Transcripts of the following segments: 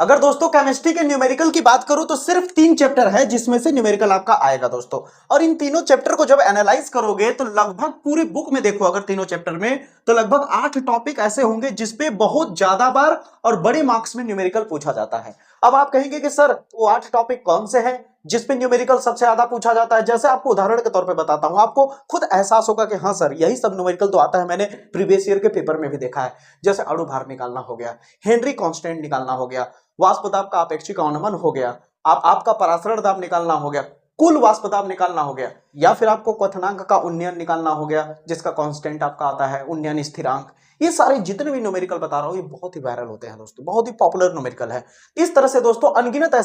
अगर दोस्तों केमिस्ट्री के न्यूमेरिकल की बात करूं तो सिर्फ 3 चैप्टर है जिसमें से न्यूमेरिकल आपका आएगा दोस्तों। और इन तीनों चैप्टर को जब एनालाइज करोगे तो लगभग पूरी बुक में देखो, अगर तीनों चैप्टर में तो लगभग 8 टॉपिक ऐसे होंगे जिसपे बहुत ज्यादा बार और बड़े मार्क्स में न्यूमेरिकल पूछा जाता है। अब आप कहेंगे कि सर वो 8 टॉपिक कौन से हैं जिसपे न्यूमेरिकल सबसे ज्यादा पूछा जाता है। जैसे आपको उदाहरण के तौर पे बताता हूं, आपको खुद एहसास होगा कि हाँ सर यही सब न्यूमेरिकल तो आता है, मैंने प्रीवियस ईयर के पेपर में भी देखा है। जैसे अणु भार निकालना हो गया, हेनरी कांस्टेंट निकालना हो गया, वाष्प दाब का अपेक्षिक अवनमन हो गया, आपका परासरण दाब निकालना हो गया, कुल वाष्प दाब निकालना हो गया, या फिर आपको क्वथनांक का उन्नयन निकालना हो गया जिसका कांस्टेंट आपका आता है उन्नयन स्थिरांक। ये सारे जितने भी न्यूमेरिकल बता रहा हूं ये बहुत ही वायरल होते हैं दोस्तों, बहुत ही पॉपुलर न्यूमेरिकल है। इस तरह से दोस्तों अनगिनत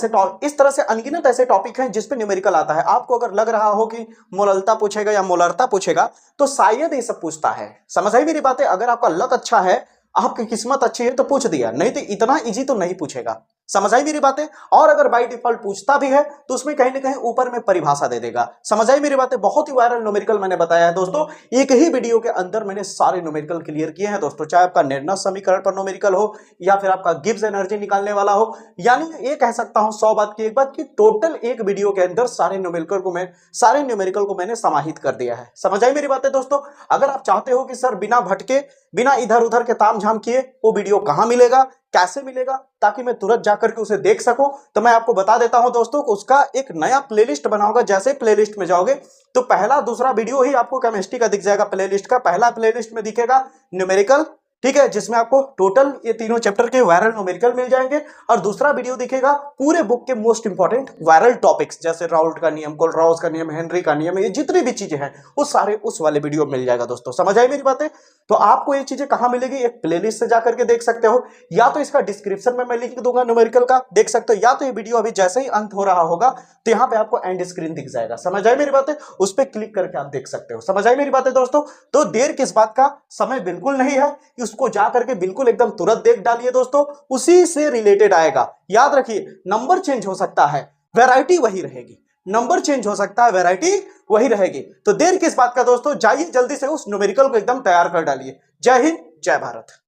ऐसे टॉपिक हैं जिस पे न्यूमेरिकल आता है। आपको अगर लग रहा हो कि मोललता पूछेगा या मोलरता पूछेगा तो शायद ये सब पूछता है। समझ आई मेरी बातें? अगर आपका लक अच्छा है, आपकी किस्मत अच्छी है तो पूछ दिया, नहीं तो इतना इजी तो नहीं पूछेगा। समझ आई मेरी बातें? और अगर बाय डिफॉल्ट पूछता भी है तो उसमें कहीं ना कहीं ऊपर में परिभाषा दे देगा। समझ आई मेरी बातें? बहुत ही वायरल न्यूमेरिकल मैंने बताया है दोस्तों। एक ही वीडियो के अंदर मैंने सारे न्यूमेरिकल क्लियर किए हैं दोस्तों, चाहे आपका निर्णय समीकरण पर न्यूमेरिकल हो या फिर आपका गिब्स एनर्जी निकालने वाला हो। यानी ये कह सकता हूं 100 बात की एक बात कि टोटल एक वीडियो के अंदर सारे न्यूमेरिकल को मैंने समाहित कर दिया है। समझ आई मेरी बातें दोस्तों? अगर आप चाहते हो कि सर बिना भटके, बिना इधर उधर के ताम झाम किए वो वीडियो कहां मिलेगा, कैसे मिलेगा, ताकि मैं तुरंत जाकर के उसे देख सकूं, तो मैं आपको बता देता हूं दोस्तों कि उसका एक नया प्लेलिस्ट बना होगा। जैसे प्लेलिस्ट में जाओगे तो पहला दूसरा वीडियो ही आपको केमिस्ट्री का दिख जाएगा। प्लेलिस्ट का पहला प्लेलिस्ट में दिखेगा न्यूमेरिकल, ठीक है, जिसमें आपको टोटल ये तीनों चैप्टर के वायरल न्यूमेरिकल मिल जाएंगे। और दूसरा वीडियो दिखेगा पूरे बुक के मोस्ट इंपॉर्टेंट वायरल टॉपिक्स, जैसे राउल्ट का नियम, कोलराउस का नियम, हेनरी का नियम, ये जितनी भी चीजें हैं वो सारे उस वाले वीडियो मिल जाएगा दोस्तों। समझ आई मेरी बातें? तो आपको ये चीजें कहां मिलेगी? एक प्लेलिस्ट से जाकर के देख सकते हो, या तो इसका डिस्क्रिप्शन में मैं लिख दूंगा न्यूमेरिकल का, देख सकते हो, या तो ये वीडियो अभी जैसे ही अंत हो रहा होगा तो यहाँ पे आपको एंड स्क्रीन दिख जाएगा। समझ आई मेरी बातें? उस पर क्लिक करके आप देख सकते हो। समझ आई मेरी बातें दोस्तों? तो देर किस बात का, समय बिल्कुल नहीं है कि उसको जाकर के बिल्कुल एकदम तुरंत देख डालिए दोस्तों, उसी से रिलेटेड आएगा। याद रखिए नंबर चेंज हो सकता है, वैरायटी वही रहेगी। नंबर चेंज हो सकता है, वैरायटी वही रहेगी। तो देर किस बात का दोस्तों, जाइए जल्दी से उस न्यूमेरिकल को एकदम तैयार कर डालिए। जय हिंद, जय भारत।